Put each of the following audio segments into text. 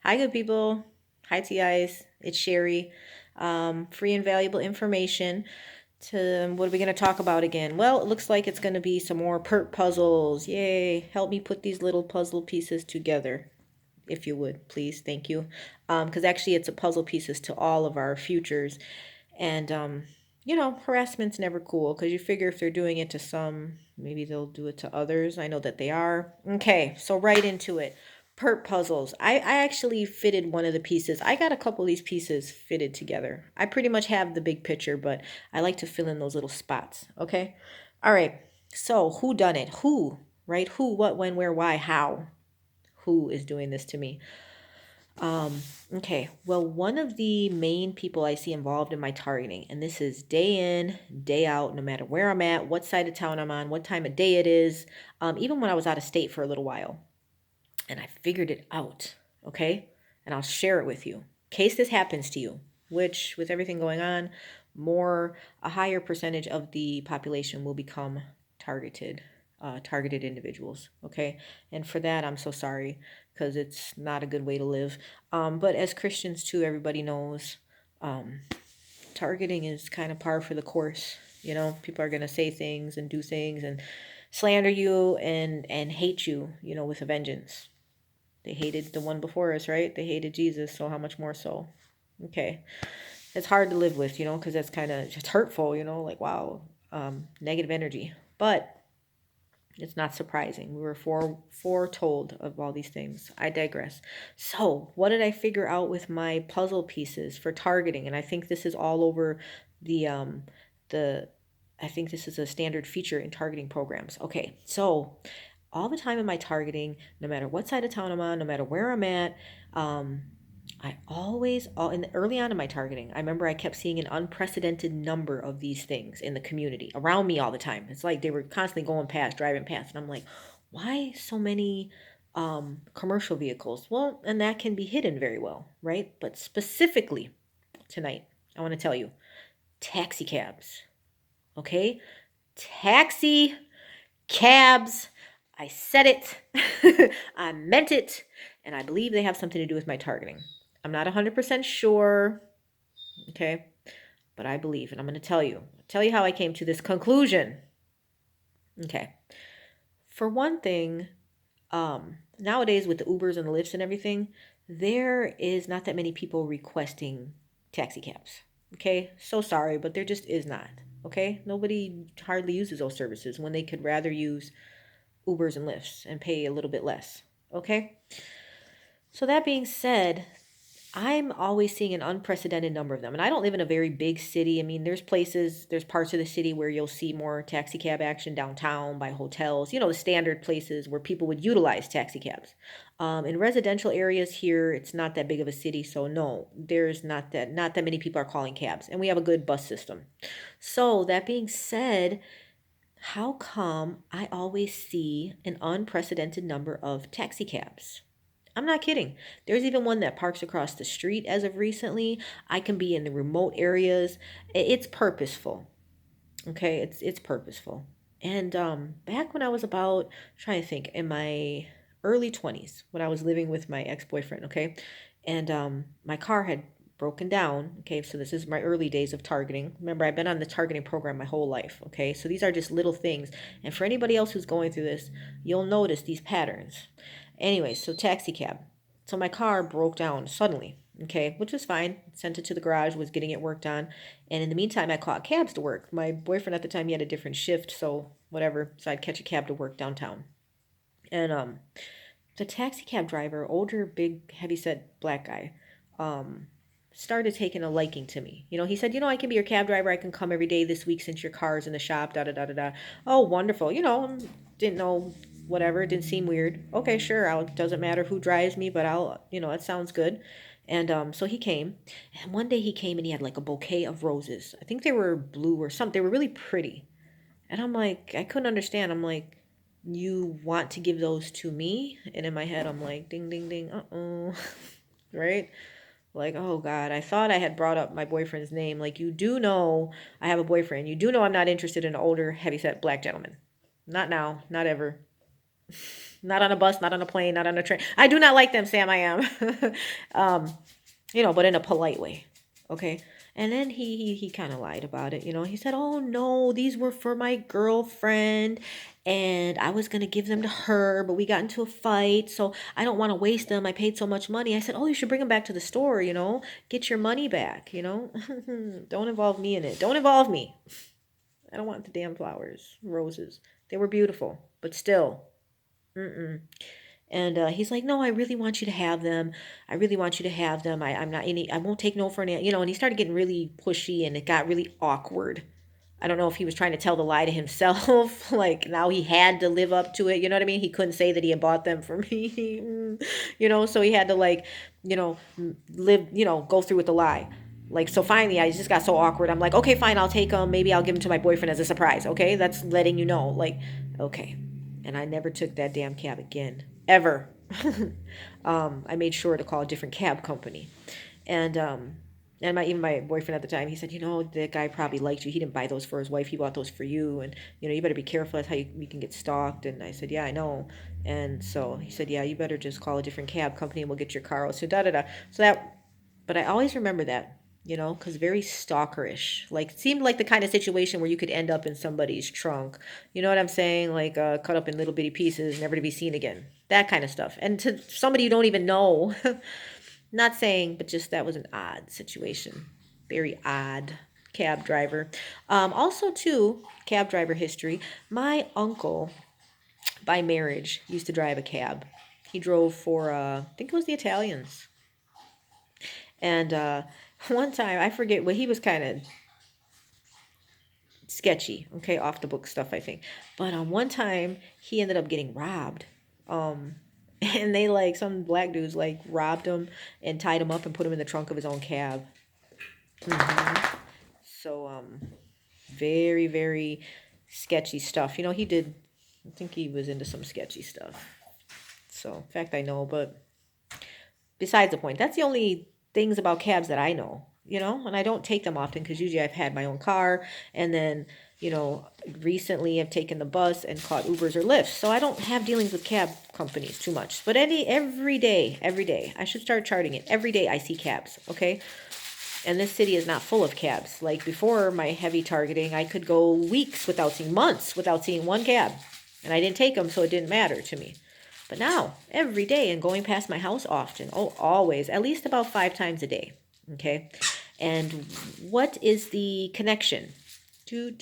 Hi, good people. Hi, TIs. It's Sherry. Free and valuable information. What are we going to talk about again? Well, it looks like it's going to be some more perp puzzles. Yay. Help me put these little puzzle pieces together, if you would, please. Thank you. Because actually, it's a puzzle pieces to all of our futures. And, harassment's never cool because you figure if they're doing it to some, maybe they'll do it to others. I know that they are. Okay, so right into it. Perp puzzles. I actually fitted one of the pieces. I got a couple of these pieces fitted together. I pretty much have the big picture, but I like to fill in those little spots. Okay. All right. So who done it? Who, right? Who, what, when, where, why, how? Who is doing this to me? Okay, well, one of the main people I see involved in my targeting, and this is day in, day out, no matter where I'm at, what side of town I'm on, what time of day it is, even when I was out of state for a little while, and I figured it out, okay? And I'll share it with you. In case this happens to you, which with everything going on, a higher percentage of the population will become targeted individuals, okay? And for that, I'm so sorry because it's not a good way to live. But as Christians too, everybody knows um, targeting is kind of par for the course. You know, people are going to say things and do things and slander you and hate you, with a vengeance. They hated the one before us, right? They hated Jesus, so how much more so? Okay. It's hard to live with, because that's kind of just hurtful, like, wow, negative energy. But it's not surprising. We were foretold of all these things. I digress. So, what did I figure out with my puzzle pieces for targeting? And I think this is all over the the I think this is a standard feature in targeting programs. Okay, so all the time in my targeting, no matter what side of town I'm on, no matter where I'm at, um, I always, early on in my targeting, I remember I kept seeing an unprecedented number of these things in the community around me all the time. It's like they were constantly going past, driving past, and I'm like, why so many commercial vehicles? Well, and that can be hidden very well, right? But specifically tonight, I want to tell you, taxi cabs, okay? Taxi cabs. I said it. I meant it. And I believe they have something to do with my targeting. I'm not 100% sure. Okay. But I believe, and I'm going to tell you how I came to this conclusion. Okay. For one thing, nowadays with the Ubers and the Lyfts and everything, there is not that many people requesting taxi cabs. Okay. So sorry, but there just is not. Okay. Nobody hardly uses those services when they could rather use Ubers and Lyfts and pay a little bit less. Okay? So that being said, I'm always seeing an unprecedented number of them. And I don't live in a very big city. I mean, there's parts of the city where you'll see more taxi cab action downtown by hotels, the standard places where people would utilize taxi cabs. In residential areas here, it's not that big of a city, so no, there's not that many people are calling cabs, and we have a good bus system. So that being said, how come I always see an unprecedented number of taxi cabs? I'm not kidding. There's even one that parks across the street as of recently. I can be in the remote areas. It's purposeful. Okay, it's purposeful. And back when I was about, trying to think, in my early 20s, when I was living with my ex-boyfriend, okay? And my car had broken down, okay? So this is my early days of targeting. Remember, I've been on the targeting program my whole life, okay? So these are just little things. And for anybody else who's going through this, you'll notice these patterns. Anyway, so taxi cab. So my car broke down suddenly, okay, which was fine. Sent it to the garage, was getting it worked on. And in the meantime, I caught cabs to work. My boyfriend at the time, he had a different shift, so whatever. So I'd catch a cab to work downtown. And the taxi cab driver, older, big, heavy-set black guy, um, started taking a liking to me. He said, I can be your cab driver. I can come every day this week since your car's in the shop, da da da da da. Oh, wonderful. Didn't know, whatever. It didn't seem weird. Okay, sure. Doesn't matter who drives me, but it sounds good. And so he came. And one day he came and he had like a bouquet of roses. I think they were blue or something. They were really pretty. And I'm like, I couldn't understand. I'm like, you want to give those to me? And in my head, I'm like, ding, ding, ding, uh-oh. Right? Like, oh God, I thought I had brought up my boyfriend's name. Like, you do know I have a boyfriend. You do know I'm not interested in an older, heavyset black gentleman. Not now, not ever. Not on a bus, not on a plane, not on a train. I do not like them, Sam. I am. um, but in a polite way. Okay. And then he kind of lied about it. He said, "Oh no, these were for my girlfriend, and I was gonna give them to her, but we got into a fight, so I don't want to waste them. I paid so much money." I said, "Oh, you should bring them back to the store. Get your money back. Don't involve me in it. Don't involve me. I don't want the damn flowers, roses. They were beautiful, but still, mm-mm." And he's like, "No, I really want you to have them. I really want you to have them. I'm not any. I won't take no for an And he started getting really pushy, and it got really awkward. I don't know if he was trying to tell the lie to himself, like now he had to live up to it. You know what I mean? He couldn't say that he had bought them for me, So he had to live, go through with the lie. Like, so finally, I just got so awkward. I'm like, okay, fine, I'll take them. Maybe I'll give them to my boyfriend as a surprise. Okay, that's letting you know. Like, okay. And I never took that damn cab again, ever. I made sure to call a different cab company, and even my boyfriend at the time, he said, that guy probably liked you. He didn't buy those for his wife. He bought those for you, and you better be careful. That's how you can get stalked. And I said, yeah, I know. And so he said, yeah, you better just call a different cab company, and we'll get your car. So da da da. But I always remember that. Because very stalkerish. Like, it seemed like the kind of situation where you could end up in somebody's trunk. You know what I'm saying? Like, cut up in little bitty pieces, never to be seen again. That kind of stuff. And to somebody you don't even know. Not saying, but just that was an odd situation. Very odd cab driver. Also, too, cab driver history. My uncle, by marriage, used to drive a cab. He drove for, I think it was the Italians. And one time, I forget, he was kind of sketchy, okay, off the book stuff, I think. But one time, he ended up getting robbed. And they, some black dudes, robbed him and tied him up and put him in the trunk of his own cab. So, very, very sketchy stuff. He did, I think he was into some sketchy stuff. So, in fact, I know, but besides the point, that's the only things about cabs that I know, and I don't take them often because usually I've had my own car, and then, recently I've taken the bus and caught Ubers or Lyfts, so I don't have dealings with cab companies too much. But every day, I should start charting it. Every day I see cabs, okay? And this city is not full of cabs. Like before my heavy targeting, I could go months without seeing one cab, and I didn't take them, so it didn't matter to me. But now, every day, and going past my house often, always, at least about 5 times a day, okay? And what is the connection? Do,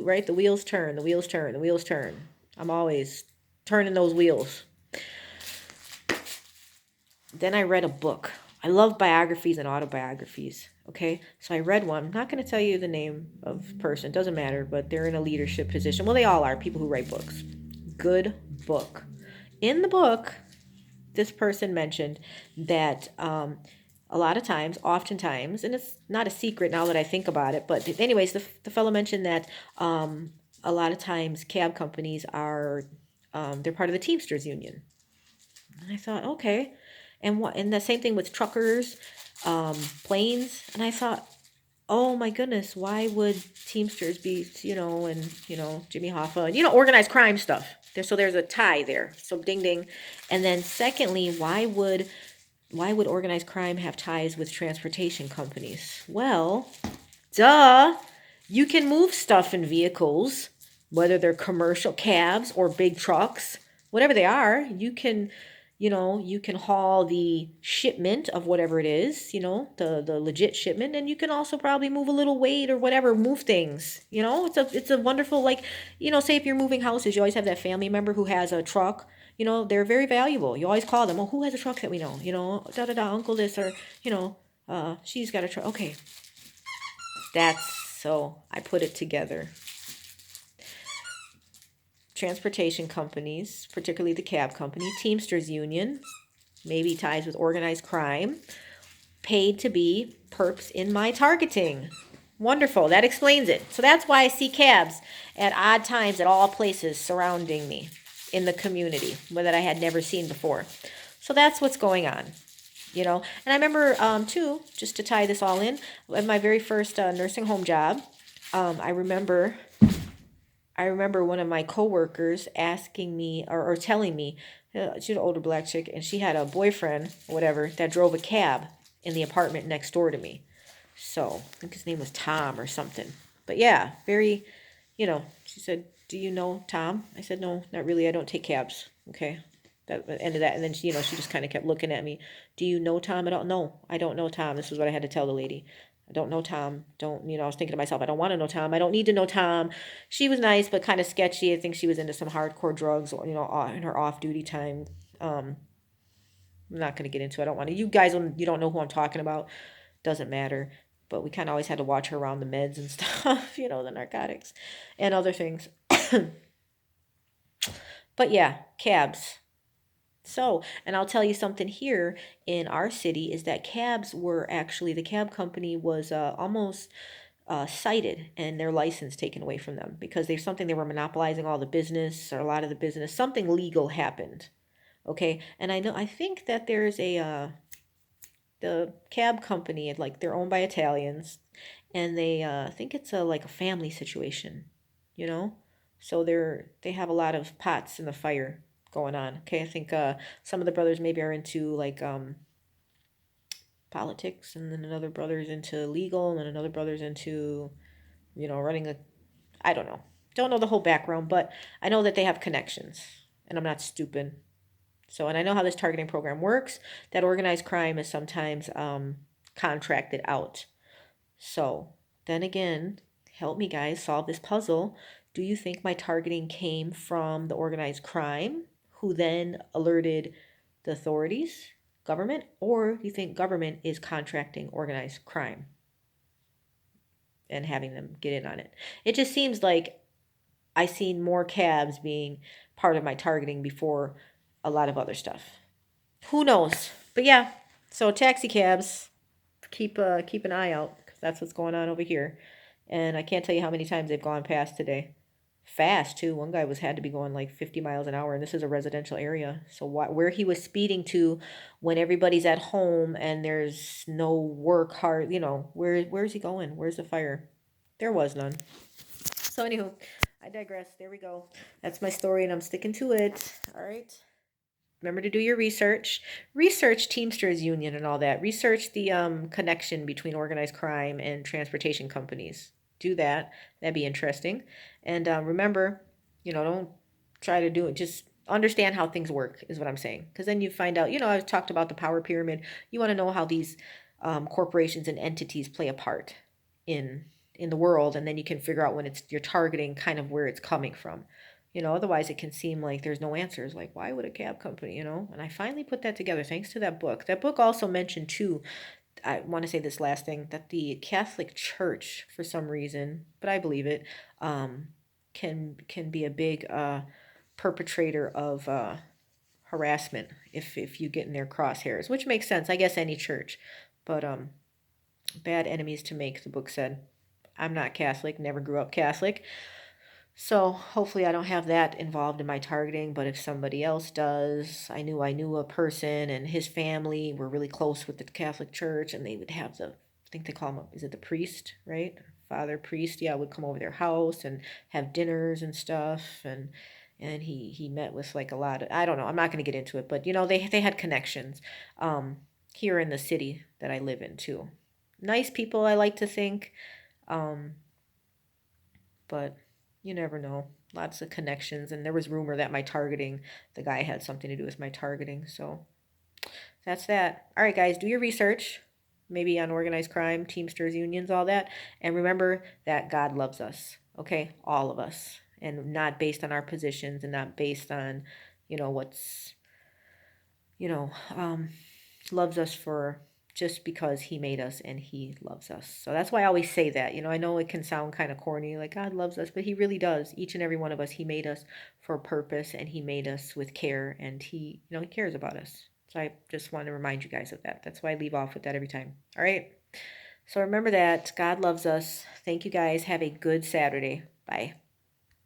right? The wheels turn, the wheels turn, the wheels turn. I'm always turning those wheels. Then I read a book. I love biographies and autobiographies, okay? So I read one. I'm not going to tell you the name of the person. It doesn't matter, but they're in a leadership position. Well, they all are, people who write books. Good book. In the book, this person mentioned that a lot of times, oftentimes, and it's not a secret now that I think about it, but anyways, the fellow mentioned that a lot of times cab companies are, they're part of the Teamsters union. And I thought, okay. And the same thing with truckers, planes. And I thought, oh my goodness, why would Teamsters be, and, Jimmy Hoffa, and, organized crime stuff. So there's a tie there. So ding, ding. And then secondly, why would organized crime have ties with transportation companies? Well, duh. You can move stuff in vehicles, whether they're commercial cabs or big trucks, whatever they are. You can haul the shipment of whatever it is, the legit shipment, and you can also probably move a little weight or whatever, move things. It's a wonderful, say if you're moving houses, you always have that family member who has a truck. They're very valuable. You always call them, oh, who has a truck that we know? Uncle this, or, she's got a truck. Okay. So I put it together. Transportation companies, particularly the cab company, Teamsters Union, maybe ties with organized crime, paid to be perps in my targeting. Wonderful. That explains it. So that's why I see cabs at odd times at all places surrounding me in the community that I had never seen before. So that's what's going on. And I remember, too, just to tie this all in, at my very first nursing home job, I remember I remember one of my coworkers asking me or telling me, she's an older black chick, and she had a boyfriend, whatever, that drove a cab in the apartment next door to me. So I think his name was Tom or something. But yeah, very, she said, "Do you know Tom?" I said, "No, not really. I don't take cabs." Okay. That end of that. And then she just kind of kept looking at me. "Do you know Tom at all?" "No, I don't know Tom." This is what I had to tell the lady. "I don't know Tom. Don't, I was thinking to myself, I don't want to know Tom. I don't need to know Tom. She was nice, but kind of sketchy. I think she was into some hardcore drugs, in her off duty time. Um, I'm not going to get into it. I don't want to. You guys, you don't know who I'm talking about. Doesn't matter. But we kind of always had to watch her around the meds and stuff, the narcotics and other things. But yeah, cabs. So, and I'll tell you something here in our city is that cabs were actually, the cab company was almost cited and their license taken away from them because there's something they were monopolizing all the business or a lot of the business. Something legal happened. Okay. And I think that there's the cab company, like they're owned by Italians, and they think it's like a family situation, you know. So they have a lot of pots in the fire going on. Okay, I think some of the brothers maybe are into like politics, and then another brother's into legal, and then another brother's into running a. I don't know the whole background, but I know that they have connections, and I'm not stupid. So, and I know how this targeting program works. That organized crime is sometimes contracted out. So, then again, help me guys solve this puzzle. Do you think my targeting came from the organized crime, who then alerted the authorities, government, or do you think government is contracting organized crime and having them get in on it? It just seems like I seen more cabs being part of my targeting before a lot of other stuff. Who knows? But yeah, so taxi cabs, keep an eye out because that's what's going on over here. And I can't tell you how many times they've gone past today. Fast too. One guy had to be going like 50 miles an hour, and this is a residential area. So where he was speeding to when everybody's at home and there's no work hard, where's he going? Where's the fire? There was none. So anywho, I digress. There we go. That's my story, and I'm sticking to it. All right. Remember to do your research. Research Teamsters Union and all that. Research the connection between organized crime and transportation companies. Do that. That'd be interesting. And remember, don't try to do it. Just understand how things work is what I'm saying. Because then you find out, I've talked about the power pyramid. You want to know how these corporations and entities play a part in the world, and then you can figure out when you're targeting kind of where it's coming from. Otherwise it can seem like there's no answers. Like, why would a cab company, And I finally put that together thanks to that book. That book also mentioned, too, I want to say this last thing, that the Catholic Church, for some reason, but I believe it, can be a big perpetrator of harassment if you get in their crosshairs, which makes sense. I guess any church. But bad enemies to make, the book said. I'm not Catholic, never grew up Catholic. So hopefully I don't have that involved in my targeting, but if somebody else does, I knew a person and his family were really close with the Catholic Church, and they would have I think they call him, is it the priest, right? Father priest, yeah, would come over their house and have dinners and stuff, and he met with like a lot of, I don't know, I'm not going to get into it, but they had connections here in the city that I live in too. Nice people, I like to think. Um, but you never know. Lots of connections, and there was rumor that the guy had something to do with my targeting. So that's that. All right, guys, do your research, maybe on organized crime, Teamsters unions, all that, and remember that God loves us. Okay, all of us, and not based on our positions, and not based on, what's, you know, um, loves us for just because he made us and he loves us. So that's why I always say that. I know it can sound kind of corny, like God loves us, but he really does. Each and every one of us, he made us for a purpose, and he made us with care, and he cares about us. So I just want to remind you guys of that. That's why I leave off with that every time. All right. So remember that God loves us. Thank you guys. Have a good Saturday. Bye.